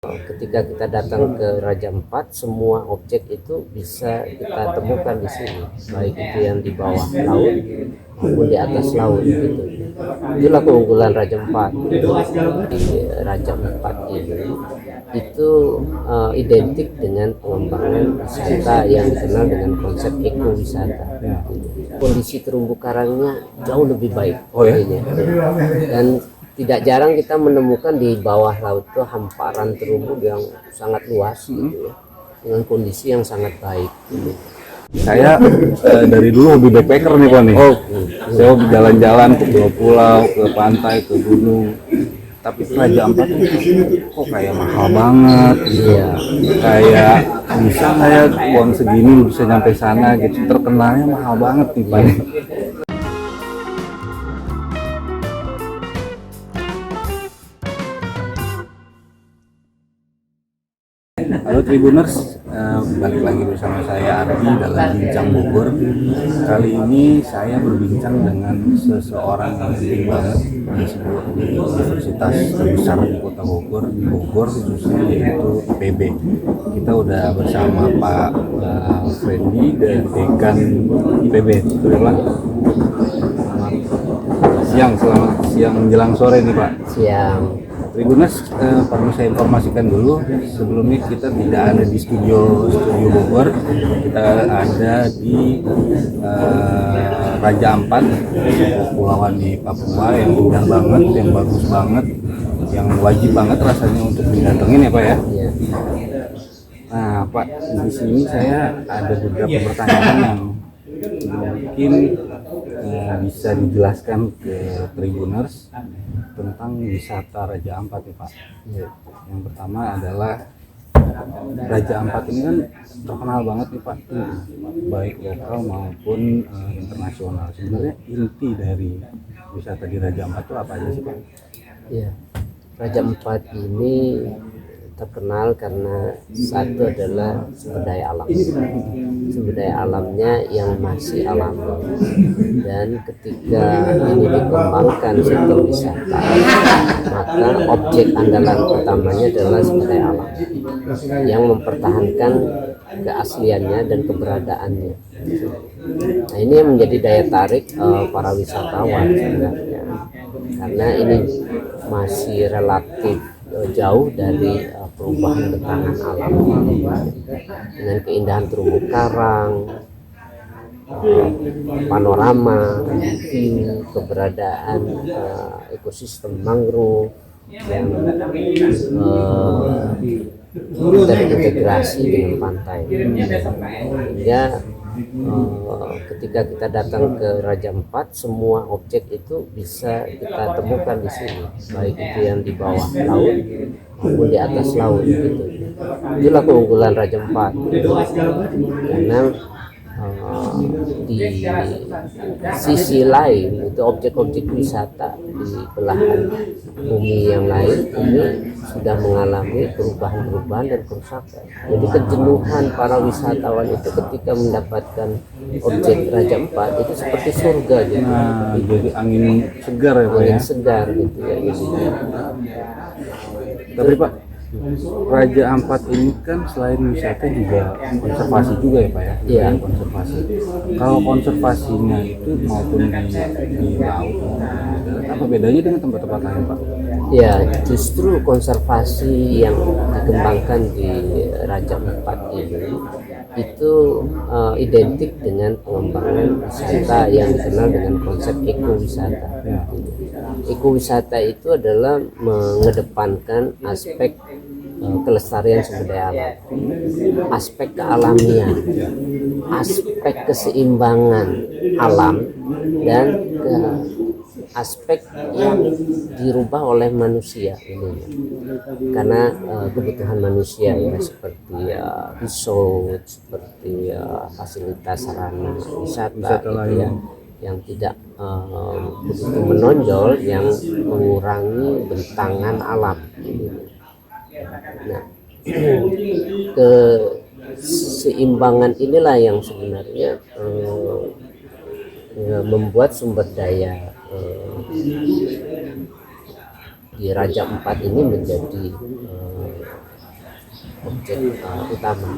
Ketika kita datang ke Raja Ampat, semua objek itu bisa kita temukan di sini, baik itu yang di bawah laut maupun di atas laut gitu. Itulah keunggulan Raja Ampat. Di Raja Ampat ini itu identik dengan pengembangan wisata yang dikenal dengan konsep ekowisata. Kondisi terumbu karangnya jauh lebih baik. Dan tidak jarang kita menemukan di bawah laut itu hamparan terumbu yang sangat luas gitu ya, dengan kondisi yang sangat baik gitu. Saya dari dulu hobi backpacker nih Pak nih. Saya jalan-jalan ke pulau, ke pantai, ke gunung. Tapi Raja Ampat kok kayak mahal banget gitu. Iya. Kayak bisa kayak uang segini bisa nyampe sana gitu. Terkenalnya mahal banget nih Pak. Halo Tribuners, balik lagi bersama saya Ardi dalam Bincang Bogor. Kali ini saya berbincang dengan seseorang yang penting banget di sebuah universitas terbesar di kota Bogor, di Bogor khususnya, yaitu IPB. Kita udah bersama Pak Frendy dan Dekan IPB. Selamat siang menjelang sore nih Pak. Siang. Tribuners, perlu saya informasikan dulu, sebelumnya kita tidak ada di studio Bogor, kita ada di Raja Ampat, kepulauan di Papua yang indah banget, yang bagus banget, yang wajib banget rasanya untuk didatengin ya Pak ya. Iya. Nah Pak, di sini saya ada beberapa pertanyaan yang mungkin bisa dijelaskan ke Tribuners tentang wisata Raja Ampat nih Pak. Yang pertama adalah Raja Ampat ini kan terkenal banget nih Pak, baik lokal maupun internasional. Sebenarnya inti dari wisata di Raja Ampat itu apa aja sih Pak? Iya. Raja Ampat ini terkenal karena satu adalah sumber daya alam. Sumber daya alamnya yang masih alami, dan ketika ini dikembangkan sektor wisata, maka objek andalan utamanya adalah sumber daya alam yang mempertahankan keasliannya dan keberadaannya. Nah, ini yang menjadi daya tarik para wisatawan sebenarnya, karena ini masih relatif jauh dari perubahan bentanan alam dengan keindahan terumbu karang, panorama, view, keberadaan ekosistem mangrove yang terintegrasi dengan pantai. Sehingga ketika kita datang ke Raja Ampat, semua objek itu bisa kita temukan di sini, baik itu yang di bawah laut maupun di atas laut gitu. Itulah keunggulan Raja Ampat, karena di sisi lain itu objek-objek wisata di belahan bumi yang lain ini sudah mengalami perubahan-perubahan dan kerusakan. Jadi kejenuhan para wisatawan itu ketika mendapatkan objek Raja Ampat itu seperti surga gitu. Nah, jadi angin segar ya Pak ya. Angin segar gitu ya. Tapi Pak, Raja Ampat ini kan selain wisata juga konservasi juga ya Pak ya? Iya. Konservasi. Kalau konservasinya itu maupun di laut, apa bedanya dengan tempat-tempat lain Pak? Ya, justru konservasi yang dikembangkan di Raja Ampat ini itu identik dengan pengembangan wisata yang dikenal dengan konsep ekowisata. Ekowisata itu adalah mengedepankan aspek kelestarian sumber daya alam, aspek kealamian, aspek keseimbangan alam, dan aspek yang dirubah oleh manusia ini, karena kebutuhan manusia ya, seperti resort, seperti fasilitas sarana wisata gitu ya, yang tidak begitu menonjol, yang mengurangi bentangan alam ini. Nah, keseimbangan inilah yang sebenarnya membuat sumber daya di Raja Ampat ini menjadi objek utama.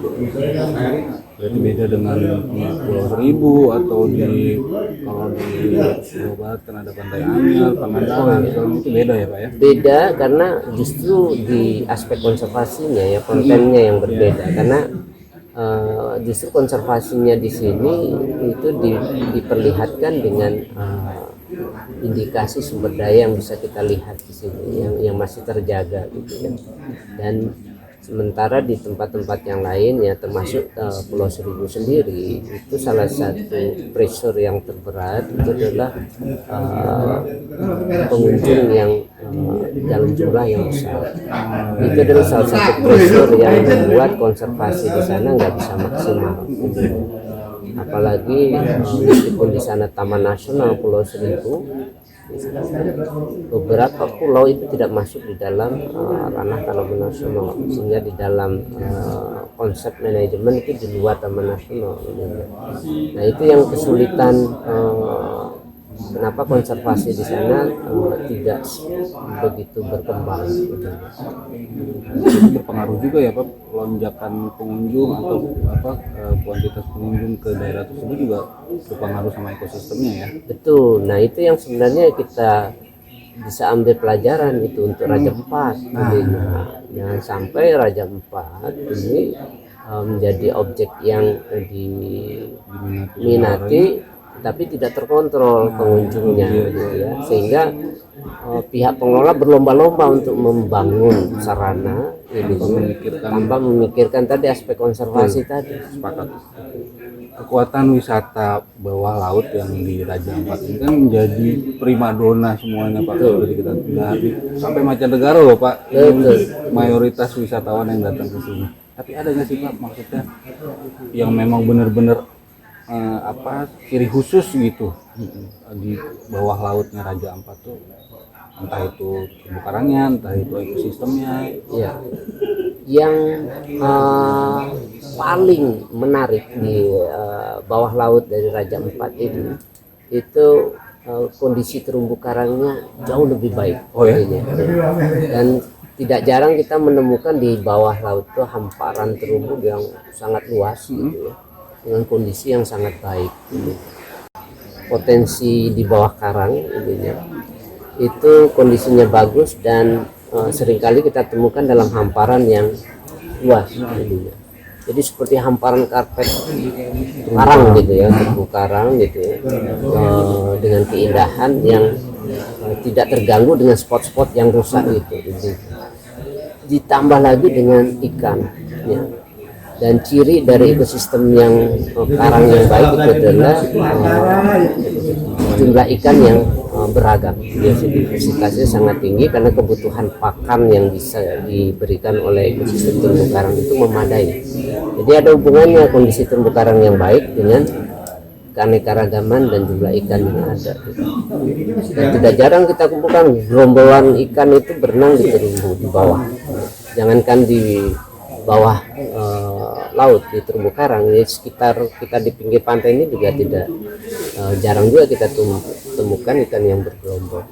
Berarti beda dengan di Pulau Seribu atau di kalau di Jawa Barat kan ada Pantai Anyar, Pangandaran, itu beda ya Pak ya? Beda karena justru di aspek konservasinya ya, kontennya yang berbeda, karena justru konservasinya di sini itu diperlihatkan dengan indikasi sumber daya yang bisa kita lihat di sini yang masih terjaga gitu ya. Dan sementara di tempat-tempat yang lain ya, termasuk Pulau Seribu sendiri, itu salah satu pressure yang terberat itu adalah pengunjung yang dalam jumlah yang besar. Itu adalah salah satu pressure yang membuat konservasi di sana nggak bisa maksimal. Apalagi meskipun di sana Taman Nasional Pulau Seribu, beberapa pulau itu tidak masuk di dalam ranah Taman Nasional, sehingga di dalam konsep manajemen itu di luar Taman Nasional. Nah itu yang kesulitan, kenapa konservasi di sana tidak begitu berkembang. Itu berpengaruh juga ya Pak, lonjakan pengunjung atau kuantitas pengunjung ke daerah tersebut juga berpengaruh sama ekosistemnya ya. Betul. Nah itu yang sebenarnya kita bisa ambil pelajaran itu untuk Raja Ampat. Jangan sampai Raja Ampat ini menjadi objek yang diminati tapi tidak terkontrol pengunjungnya gitu ya, sehingga pihak pengelola berlomba-lomba untuk membangun sarana ini tanpa memikirkan tadi aspek konservasi tadi. Sepakat. Kekuatan wisata bawah laut yang di Raja Ampat ini kan menjadi primadona semuanya Pak. Seperti kita sampai mancanegara loh Pak. Mayoritas wisatawan yang datang ke sini. Tapi ada nggak sih Pak maksudnya yang memang benar-benar ciri khusus gitu di bawah lautnya Raja Ampat tuh, entah itu terumbu karangnya, entah itu ekosistemnya ya. Yang paling menarik di bawah laut dari Raja Ampat ini itu kondisi terumbu karangnya jauh lebih baik. Dan tidak jarang kita menemukan di bawah laut itu hamparan terumbu yang sangat luas gitu ya, dengan kondisi yang sangat baik ini. Potensi di bawah karang ini itu kondisinya bagus dan seringkali kita temukan dalam hamparan yang luas ini. Jadi seperti hamparan karpet karang gitu ya, terumbu karang gitu ya, dengan keindahan yang tidak terganggu dengan spot-spot yang rusak gitu. Ditambah lagi dengan ikan ya. Dan ciri dari ekosistem yang karang yang baik itu adalah jumlah ikan yang beragam. Diversitasnya sangat tinggi karena kebutuhan pakan yang bisa diberikan oleh ekosistem terumbu karang itu memadai. Jadi ada hubungannya kondisi terumbu karang yang baik dengan keanekaragaman dan jumlah ikan yang ada. Dan tidak jarang kita kumpulkan gerombolan ikan itu berenang di terumbu di bawah. Jangankan di bawah laut, di terumbu karang, di sekitar kita di pinggir pantai ini juga tidak jarang juga kita temukan ikan yang bergerombol.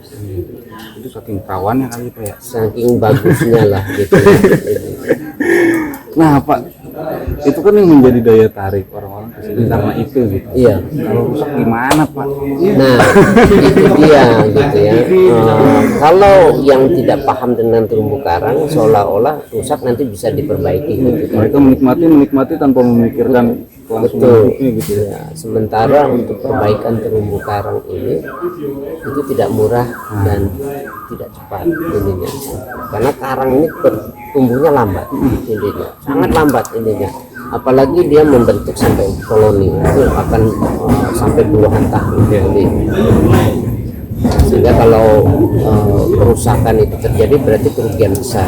Itu saking rawannya kali Pak ya, saking bagusnya lah gitu. Nah Pak, itu kan yang menjadi daya tarik orang-orang ke sini karena itu gitu. Iya. Kalau rusak gimana Pak? Nah itu dia gitu ya. Kalau yang tidak paham dengan terumbu karang seolah-olah rusak nanti bisa diperbaiki gitu. Mereka menikmati tanpa memikirkan betul gitu ya. Sementara untuk perbaikan terumbu karang ini itu tidak murah dan tidak cepat intinya, karena karang ini tumbuhnya lambat intinya, sangat lambat intinya. Apalagi dia membentuk sampai koloni itu akan sampai puluhan tahun ini. Sehingga kalau kerusakan itu terjadi berarti kerugian besar.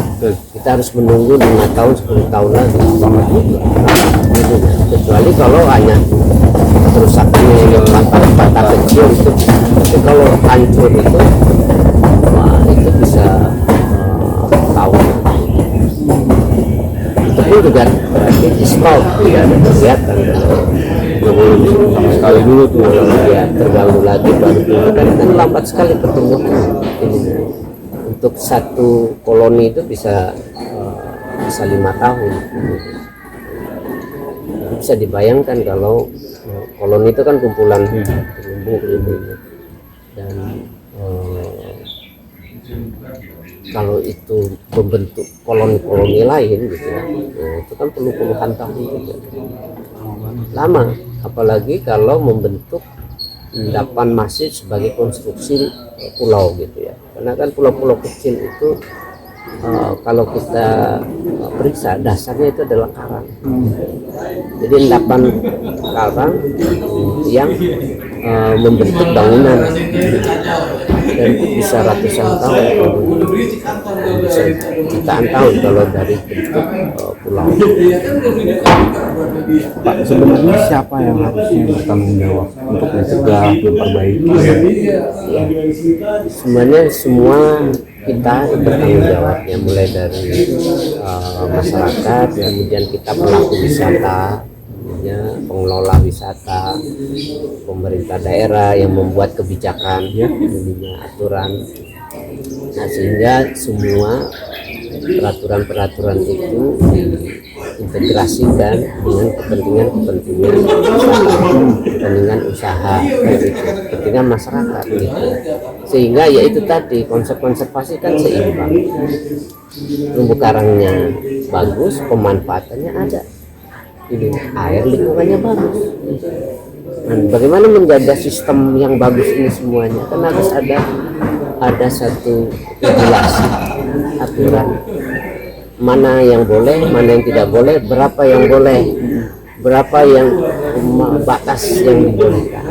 Kita harus menunggu 5 tahun 10 tahun lagi. Kecuali kalau hanya kerusakannya yang patah-patah kecil itu, tapi kalau hancur itu, wah itu bisa tahun. Itu pun juga berarti di stop, tidak ada kegiatan. Sama sekali dulu tuh ya terganggu lagi baru kan lambat sekali pertumbuhan ini. Untuk satu koloni itu bisa bisa 5 tahun. Jadi bisa dibayangkan kalau koloni itu kan kumpulan terumbu ini, dan kalau itu membentuk koloni-koloni lain gitu ya, itu kan perlu puluhan tahun juga, lama. Apalagi kalau membentuk endapan masif sebagai konstruksi pulau gitu ya, karena kan pulau-pulau kecil itu kalau kita periksa dasarnya itu adalah karang. Jadi endapan karang yang membentuk bangunan, dan itu bisa ratusan tahun, bisa jutaan tahun kalau dari bentuk pulau. Pak, sebenarnya siapa yang harusnya bertanggung jawab untuk mencegah, memperbaiki? Ya, sebenarnya semua kita bertanggung jawabnya, mulai dari masyarakat, kemudian kita pelaku wisata, pengelola wisata, pemerintah daerah yang membuat kebijakan, aturan. Nah, sehingga semua peraturan-peraturan itu diintegrasikan dengan kepentingan wisata, kepentingan usaha, kepentingan masyarakat gitu. Sehingga ya itu tadi, konsep konservasi kan seimbang. Terumbu karangnya bagus, pemanfaatannya ada. Ini air lingkungannya bagus. Dan bagaimana menjaga sistem yang bagus ini semuanya? Kan harus ada satu regulasi, aturan, mana yang boleh, mana yang tidak boleh, berapa yang boleh, berapa yang batas yang dibolehkan,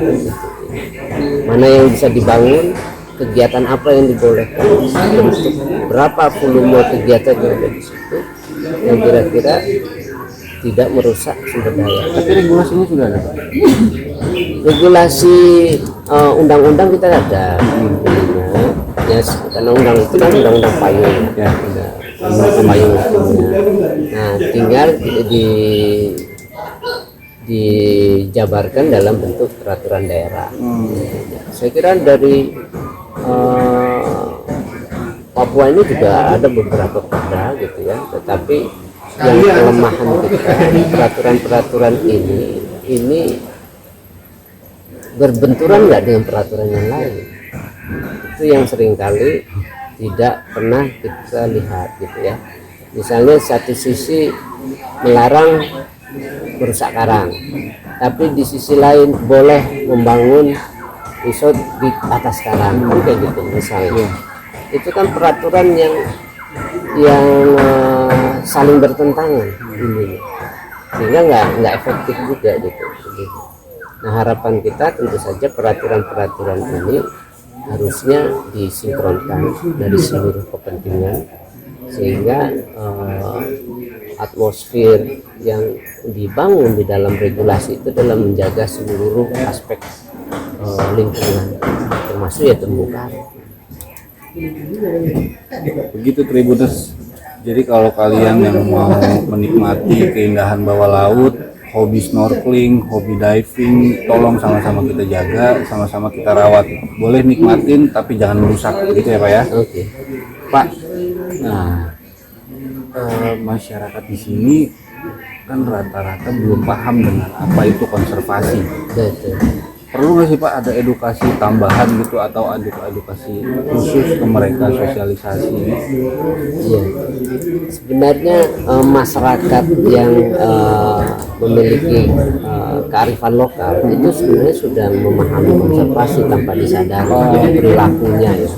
mana yang bisa dibangun, kegiatan apa yang dibolehkan, berapa volume kegiatan yang ada di situ yang kira-kira tidak merusak sumber daya. Tapi regulasinya sudah ada, Pak? Regulasi undang-undang kita ada, ya, karena undang itu kan undang-undang payung, ya, payung hukumnya. Nah, tinggal dijabarkan dalam bentuk peraturan daerah. Saya kira dari Papua ini juga ada beberapa perda gitu ya, tetapi yang kelemahan kita, peraturan-peraturan ini berbenturan nggak dengan peraturan yang lain. Itu yang seringkali tidak pernah kita lihat gitu ya. Misalnya satu sisi melarang merusak karang, tapi di sisi lain boleh membangun resort di atas karang, kayak gitu misalnya. Itu kan peraturan yang saling bertentangan ini, sehingga nggak efektif juga gitu. Nah, harapan kita tentu saja peraturan-peraturan ini harusnya disinkronkan dari seluruh kepentingan, sehingga atmosfer yang dibangun di dalam regulasi itu dalam menjaga seluruh aspek lingkungan, termasuk ya terumbu karang. Begitu Tribuners. Jadi kalau kalian yang mau menikmati keindahan bawah laut, hobi snorkeling, hobi diving, tolong sama-sama kita jaga, sama-sama kita rawat. Boleh nikmatin tapi jangan merusak, gitu ya Pak ya. Oke. Pak, nah masyarakat di sini kan rata-rata belum paham dengan apa itu konservasi. Betul. Perlu nggak sih Pak ada edukasi tambahan gitu, atau edukasi khusus ke mereka, sosialisasi? Iya. Sebenarnya masyarakat yang memiliki kearifan lokal itu sebenarnya sudah memahami konservasi tanpa disadari perilakunya ya.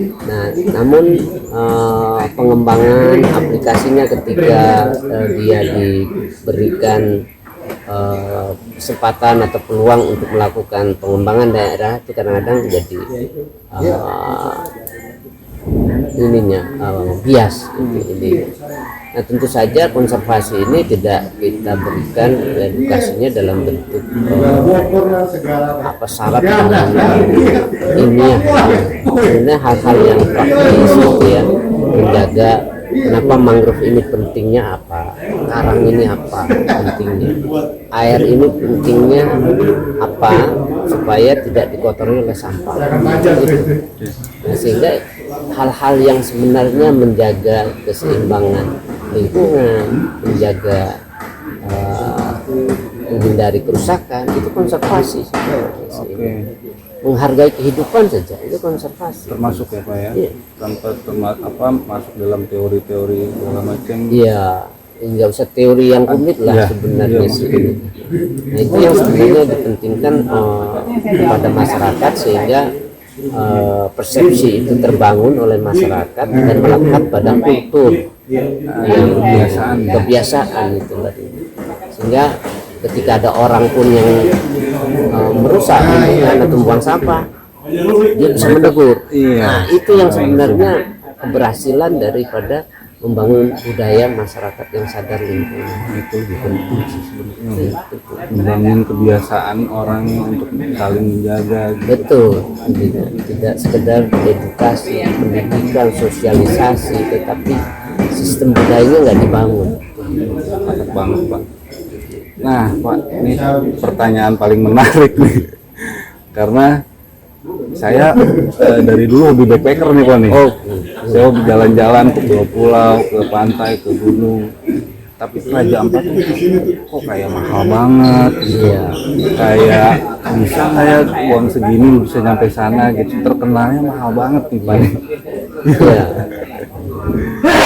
Nah, namun pengembangan aplikasinya ketika dia diberikan kesempatan atau peluang untuk melakukan pengembangan daerah itu kadang-kadang jadi bias ini. Nah, tentu saja konservasi ini tidak kita berikan edukasinya dalam bentuk syarat yang ilmiah. Sebenarnya hal-hal yang praktis gitu ya, menjaga Kenapa mangrove ini pentingnya apa? Karang ini apa pentingnya? Air ini pentingnya apa? Supaya tidak dikotori oleh sampah. Gitu. Nah, sehingga hal-hal yang sebenarnya menjaga keseimbangan lingkungan, menjaga menghindari kerusakan, itu konservasi. Menghargai kehidupan saja itu konservasi. Termasuk ya Pak ya, Iya. tanpa masuk dalam teori-teori segala macam. Iya, nggak usah teori yang rumit lah Iya, sebenarnya iya, sih. Nah, itu yang sebenarnya dipentingkan kepada masyarakat sehingga persepsi itu terbangun oleh masyarakat dan melekat pada kultur yang kebiasaan itu tadi. Sehingga ketika ada orang pun yang merusak lingkungan atau membuang sampah, dia bisa menegur. Nah, itu yang sebenarnya keberhasilan daripada membangun budaya masyarakat yang sadar lingkungan. Itu lebih penting sih sebenarnya. Membangun kebiasaan orang untuk saling menjaga. Betul, tidak sekedar edukasi, pendidikan, sosialisasi, tetapi sistem budayanya nggak dibangun. Mantap banget Pak. Nah Pak, ini pertanyaan paling menarik nih, karena saya dari dulu hobi backpacker nih Pak nih. Saya hobi jalan-jalan ke pulau, ke pantai, ke gunung. Tapi Raja Ampat kok kayak mahal banget gitu. Iya. Kayak bisa kayak uang segini bisa nyampe sana gitu. Terkenalnya mahal banget nih Pak. Ya.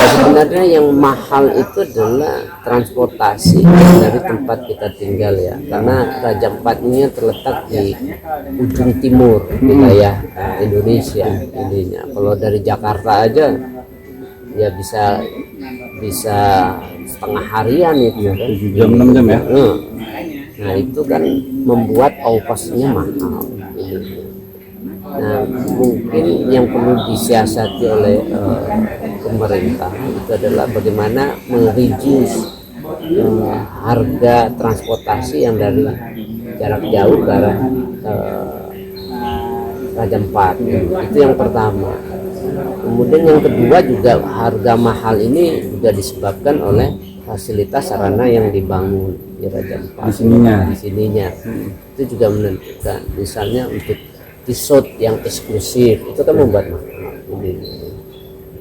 Sebenarnya yang mahal itu adalah transportasi dari tempat kita tinggal ya, karena Raja Ampat ini terletak di ujung timur wilayah Indonesia ininya. Kalau dari Jakarta aja ya bisa setengah harian itu Ya, kan. 7 jam 6 jam ya. Nah itu kan membuat ongkosnya mahal. Nah, mungkin yang perlu disiasati oleh pemerintah itu adalah bagaimana mereduce harga transportasi yang dari jarak jauh ke arah Raja Ampat. Itu yang pertama. Kemudian yang kedua juga harga mahal ini juga disebabkan oleh fasilitas sarana yang dibangun di Raja Ampat. Di sininya. Itu juga menentukan. Misalnya untuk resort yang eksklusif itu kan membuat mahal ini.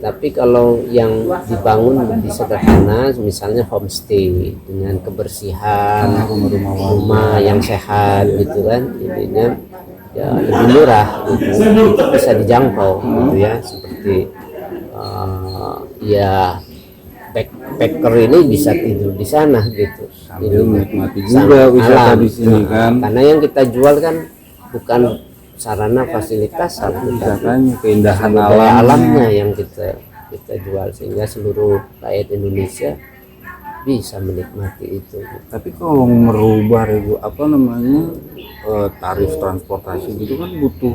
Tapi kalau yang dibangun lebih sederhana, misalnya homestay dengan kebersihan, rumah yang sehat gitu kan, intinya ya lebih murah gitu, itu bisa dijangkau gitu ya, seperti ya backpacker ini bisa tidur di sana gitu, sambil menikmati juga wisata di sini kan. Karena yang kita jual kan bukan sarana fasilitas, misalkan keindahan alamnya yang kita jual, sehingga seluruh rakyat Indonesia bisa menikmati itu. Tapi kalau merubah tarif transportasi gitu kan butuh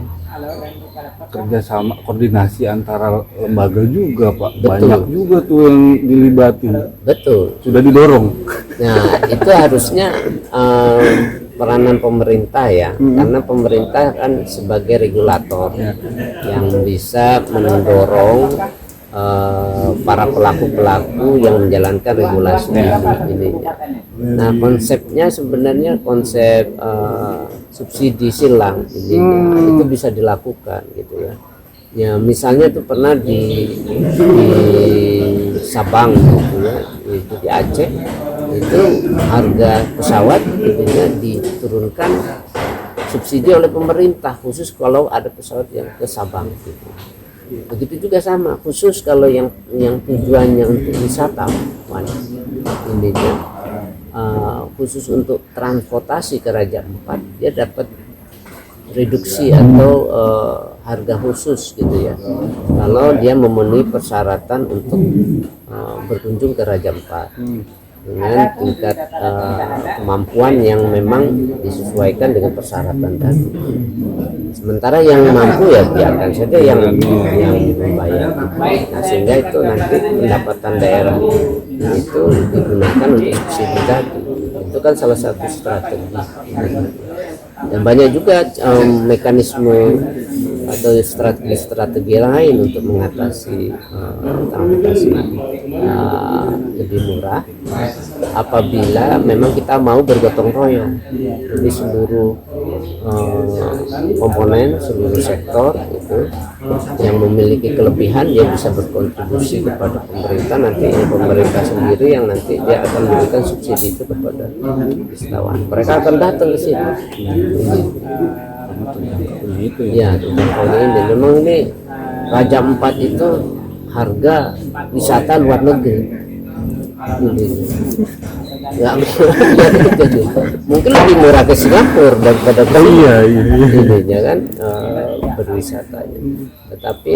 kerjasama, koordinasi antara lembaga juga Pak. Betul. Banyak juga tuh yang dilibatin. Betul. Sudah didorong. Nah itu harusnya peranan pemerintah ya, karena pemerintah kan sebagai regulator yang bisa mendorong para pelaku-pelaku yang menjalankan regulasi ini. Nah konsepnya sebenarnya konsep subsidi silang ini itu bisa dilakukan gitu ya. Ya misalnya itu pernah di Sabang gitu ya, itu di Aceh, itu harga pesawat itunya diturunkan subsidi oleh pemerintah khusus kalau ada pesawat yang ke Sabang gitu. Begitu juga sama khusus kalau yang tujuannya untuk wisatawan ini khusus untuk transportasi ke Raja Ampat dia dapat reduksi atau harga khusus gitu ya kalau dia memenuhi persyaratan untuk berkunjung ke Raja Ampat dengan tingkat kemampuan yang memang disesuaikan dengan persyaratan tadi. Sementara yang mampu ya biarkan saja yang membayar. Nah, sehingga itu nanti pendapatan daerah itu digunakan untuk subsidi tadi. Itu kan salah satu strategi. Dan banyak juga mekanisme atau strategi-strategi lain untuk mengatasi transportasi lebih murah apabila memang kita mau bergotong royong. Jadi seluruh komponen, seluruh sektor itu yang memiliki kelebihan dia bisa berkontribusi kepada pemerintah, nanti pemerintah sendiri yang nanti dia akan memberikan subsidi itu kepada wisatawan. Mereka akan datang ke sini. Itu Ya, tahun ini memang ini Raja Ampat itu harga wisata luar negeri. Ya, mungkin lebih murah ke Singapura daripada ininya kan berwisatanya. Tetapi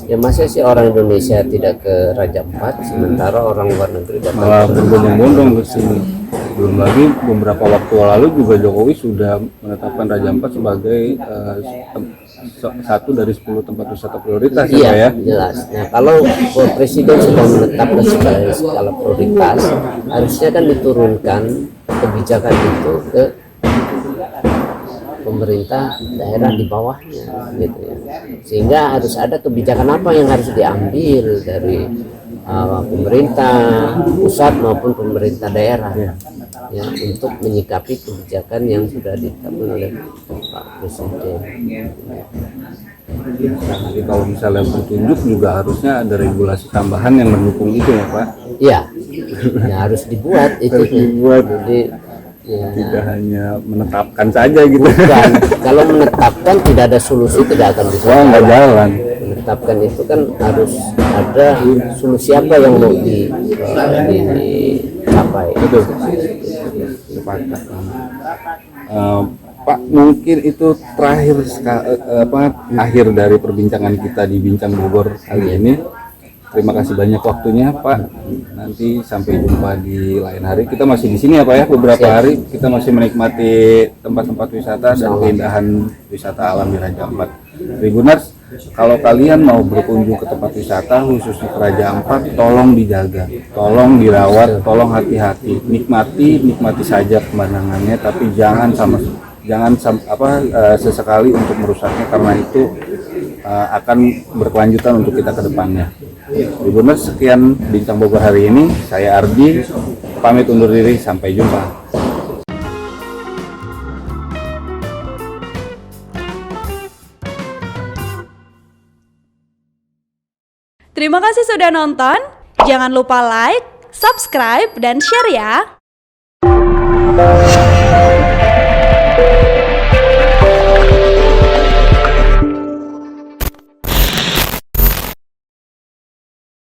ya masa sih orang Indonesia tidak ke Raja Ampat sementara orang luar negeri malah datang berbondong-bondong ke sini. Belum lagi beberapa waktu lalu juga Jokowi sudah menetapkan Raja Ampat sebagai satu dari 10 tempat wisata prioritas. Iya, ya. jelas. Nah, kalau Presiden sudah menetapkan sebagai skala prioritas, harusnya kan diturunkan kebijakan itu ke pemerintah daerah di bawahnya, gitu ya. Sehingga harus ada kebijakan apa yang harus diambil dari pemerintah pusat maupun pemerintah daerah, ya, untuk menyikapi kebijakan yang sudah ditetapkan oleh Pak Presiden. Jadi kalau misalnya bertunjuk juga harusnya ada regulasi tambahan yang mendukung itu ya Pak. Iya, ya, harus dibuat itu. Harus dibuat. Jadi ya, Tidak hanya menetapkan saja gitu. bukan. Kalau menetapkan tidak ada solusi tidak akan bisa. Wah, nggak jalan. Menetapkan itu kan harus ada solusi apa yang mau dicapai. Betul. Sepakat. Pak, mungkin itu terakhir akhir dari perbincangan kita di Bincang Bogor kali ini. Terima kasih banyak waktunya Pak. Nanti sampai jumpa di lain hari. Kita masih di sini ya Pak ya, beberapa hari kita masih menikmati tempat-tempat wisata dan keindahan wisata alam di Raja Ampat. Tribuners, kalau kalian mau berkunjung ke tempat wisata khususnya ke Raja Ampat, tolong dijaga, tolong dirawat, tolong hati-hati. Nikmati saja pemandangannya, tapi jangan sesekali untuk merusaknya karena itu akan berkelanjutan untuk kita ke depannya. Tribuners, sekian Bincang Bogor hari ini. Saya Ardi, pamit undur diri, sampai jumpa. Terima kasih sudah nonton. Jangan lupa like, subscribe, dan share ya.